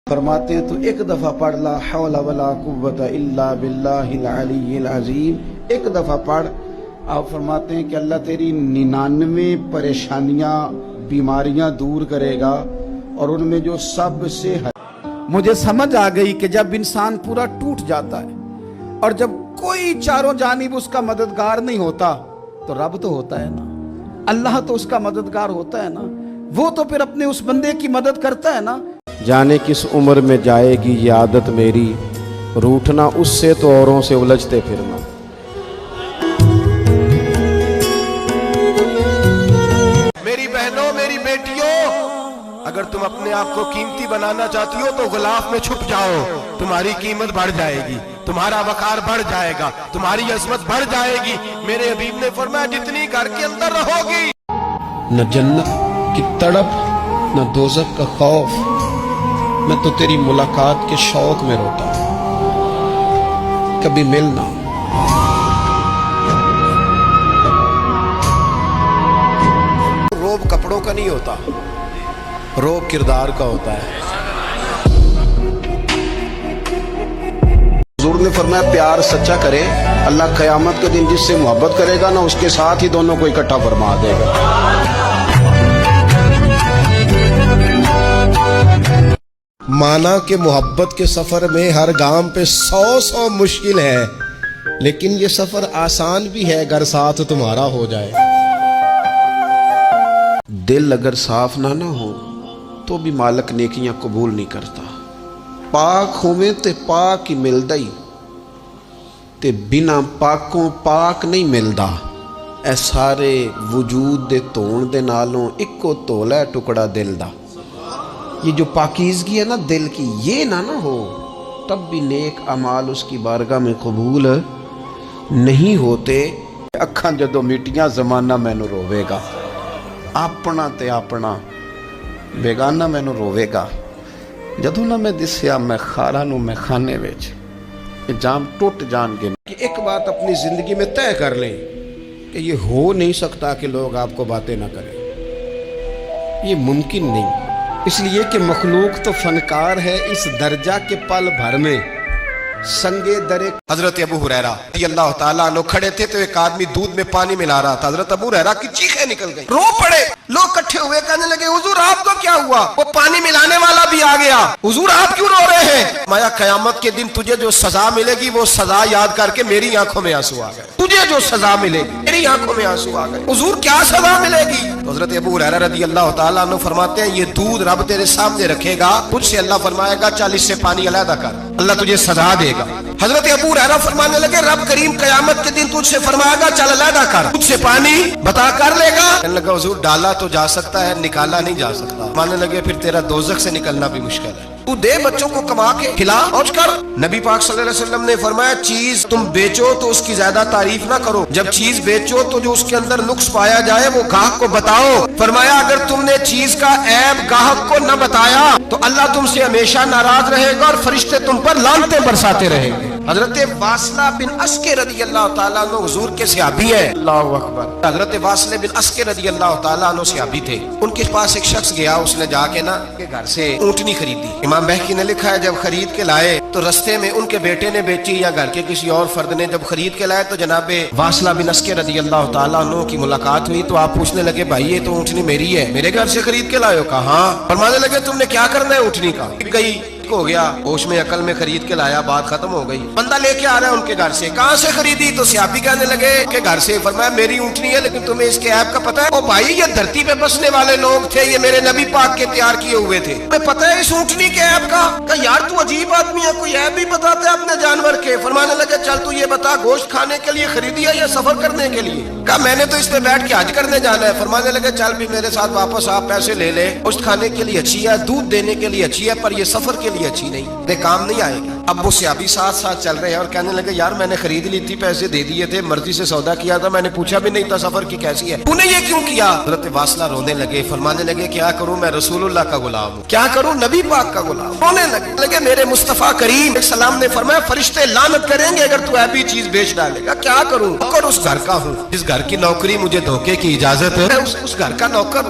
فرماتے ہیں تو ایک دفعہ پڑھ لا حول ولا قوت الا باللہ العلی العظیم، ایک دفعہ پڑھ. آپ فرماتے ہیں کہ اللہ تیری 99 پریشانیاں بیماریاں دور کرے گا اور ان میں جو سب سے مجھے سمجھ آ گئی کہ جب انسان پورا ٹوٹ جاتا ہے اور جب کوئی چاروں جانب اس کا مددگار نہیں ہوتا تو رب تو ہوتا ہے نا، اللہ تو اس کا مددگار ہوتا ہے نا، وہ تو پھر اپنے اس بندے کی مدد کرتا ہے نا. جانے کس عمر میں جائے گی یہ عادت میری، روٹھنا اس سے تو اوروں سے الجھتے پھرنا. میری بہنوں، میری بیٹیوں، اگر تم اپنے آپ کو قیمتی بنانا چاہتی ہو تو غلاف میں چھپ جاؤ، تمہاری قیمت بڑھ جائے گی، تمہارا وقار بڑھ جائے گا، تمہاری عظمت بڑھ جائے گی. میرے حبیب نے فرمایا جتنی گھر کے اندر رہو گی، نہ جنت کی تڑپ نہ دوزخ کا خوف، میں تو تیری ملاقات کے شوق میں روتا ہوں. کبھی ملنا. روب کپڑوں کا نہیں ہوتا، روب کردار کا ہوتا ہے. حضور نے فرمایا پیار سچا کرے، اللہ قیامت کے دن جس سے محبت کرے گا نا اس کے ساتھ ہی دونوں کو اکٹھا فرما دے گا. مانا کہ محبت کے سفر میں ہر گام پہ 100 مشکل ہے، لیکن یہ سفر آسان بھی ہے اگر ساتھ تمہارا ہو جائے. دل اگر صاف نہ ہو تو بھی مالک نیکیاں قبول نہیں کرتا. پاک ہوئے تے پاک ہی ملدا ہی تے بنا پاکوں پاک نہیں ملدا. اے سارے وجود دے تون دے نالوں اکو تولا ہے ٹکڑا دل دا. یہ جو پاکیزگی ہے نا دل کی، یہ نہ ہو تب بھی نیک اعمال اس کی بارگاہ میں قبول نہیں ہوتے. اکھاں جدوں میٹیاں زمانہ مینوں روے گا، اپنا تے اپنا بیگانہ مینوں روے گا. جدوں نہ میں دسیا میں خاراں نوں میں خانے وچ جام ٹوٹ جان گے. کہ ایک بات اپنی زندگی میں طے کر لیں کہ یہ ہو نہیں سکتا کہ لوگ آپ کو باتیں نہ کریں، یہ ممکن نہیں. اس لیے کہ مخلوق تو فنکار ہے اس درجہ کے پل بھر میں سنگے درے. حضرت ابو ہریرہ رضی اللہ تعالیٰ عنہ کھڑے تھے تو ایک آدمی دودھ میں پانی ملا رہا تھا. حضرت ابو ہریرہ کی چیخیں نکل گئی، رو پڑے. لوگ کٹھے ہوئے کہنے لگے حضور آپ کو کیا ہوا؟ وہ پانی ملانے والا بھی آ گیا. حضور آپ کیوں رو رہے ہیں؟ مایا قیامت کے دن تجھے جو سزا ملے گی وہ سزا یاد کر کے میری آنکھوں میں آنسو آ گئے. تجھے جو سزا ملے گی میری آنکھوں میں آنسو آ گئے. حضور کیا سزا ملے گی؟ حضرت ابو ہریرہ رضی اللہ تعالیٰ عنہ فرماتے ہیں یہ دودھ رب تیرے سامنے رکھے گا، تجھ سے اللہ فرمائے گا 40 سے پانی علیحدہ کر، اللہ تجھے سزا دے گا. حضرت ابو ہریرہ فرمانے لگے رب کریم قیامت کے دن تجھ سے فرمائے گا چل علیحدہ کر، تجھ سے پانی بتا کر لے گا. کہنے لگا حضور ڈالا تو جا سکتا ہے، نکالا نہیں جا سکتا. ماننے لگے پھر تیرا دوزخ سے نکلنا بھی مشکل ہے، تو دے بچوں کو کما کے کھلا اوج کر. نبی پاک صلی اللہ علیہ وسلم نے فرمایا چیز تم بیچو تو اس کی زیادہ تعریف نہ کرو، جب چیز بیچو تو جو اس کے اندر نقص پایا جائے وہ گاہک کو بتاؤ. فرمایا اگر تم نے چیز کا عیب گاہک کو نہ بتایا تو اللہ تم سے ہمیشہ ناراض رہے گا اور فرشتے تم پر لعنتیں برساتے رہیں گے. حضرت واصلہ بن اسکے رضی اللہ تعالیٰ عنہ حضور کے صحابی ہیں. اللہ اکبر. حضرت واصلہ بن اسکے رضی اللہ تعالیٰ عنہ صحابی تھے. ان کے پاس ایک شخص گیا، اس نے جا کے نا کے گھر سے اونٹنی خریدی. امام بہقی نے لکھا ہے جب خرید کے لائے تو رستے میں ان کے بیٹے نے بیچی یا گھر کے کسی اور فرد نے جب خرید کے لائے تو جناب واصلہ بن اسکے رضی اللہ تعالیٰ عنہ کی ملاقات ہوئی تو آپ پوچھنے لگے بھائی یہ تو اونٹنی میری ہے، میرے گھر سے خرید کے لائے ہو؟ کہا ہاں. فرمانے لگے تم نے کیا کرنا ہے اونٹنی کا؟ گئی ہو گیا، ہوش میں عقل میں خرید کے لایا، بات ختم ہو گئی. بندہ لے کے آ رہا ہے ان کے گھر سے، کہاں سے خریدی؟ تو صحابی کہنے لگے کہ گھر سے. فرمایا میری اونٹنی ہے لیکن تمہیں اس کے عیب کا پتہ ہے؟ او بھائی یہ دھرتی پہ بسنے والے لوگ تھے، یہ میرے نبی پاک کے تیار کیے ہوئے تھے، تمہیں پتہ ہے اس اونٹنی کے عیب کا؟ کہ یار تو عجیب آدمی ہے، کوئی عیب بھی بتاتا ہے اپنے جانور کے. فرمانے لگے چل تو یہ بتا گوشت کھانے کے لیے خریدی ہے یا سفر کرنے کے لیے؟ کہا میں نے تو اس پہ بیٹھ کے حج کرنے جانا ہے. فرمانے لگے چل بھی میرے ساتھ واپس آپ پیسے لے لے، گوشت کھانے کے لیے اچھی ہے، دودھ دینے کے لیے اچھی ہے، پر یہ سفر کے لیے اچھی نہیں، کام نہیں آئے گا. اب وہ صحابی ساتھ ساتھ چل رہے ہیں اور کہنے لگے یار میں نے خرید لی تھی، پیسے دے دیے تھے، مرضی سے سودا کیا تھا، میں نے پوچھا بھی نہیں تھا سفر کی کیسی ہے، تو نے یہ کیوں کیا؟ حضرت واصلہ رونے لگے. فرمانے لگے کیا کروں میں رسول اللہ کا غلام ہوں، کیا کروں نبی پاک کا غلام. رونے لگے میرے مصطفیٰ کریم السلام نے فرمایا فرشتے لعنت کریں گے اگر تو ایسی چیز بیچ ڈالے گا. کیا کروں؟ نوکر اس گھر کا ہوں جس گھر کی نوکری مجھے دھوکے کی اجازت ہے، اس گھر کا نوکر.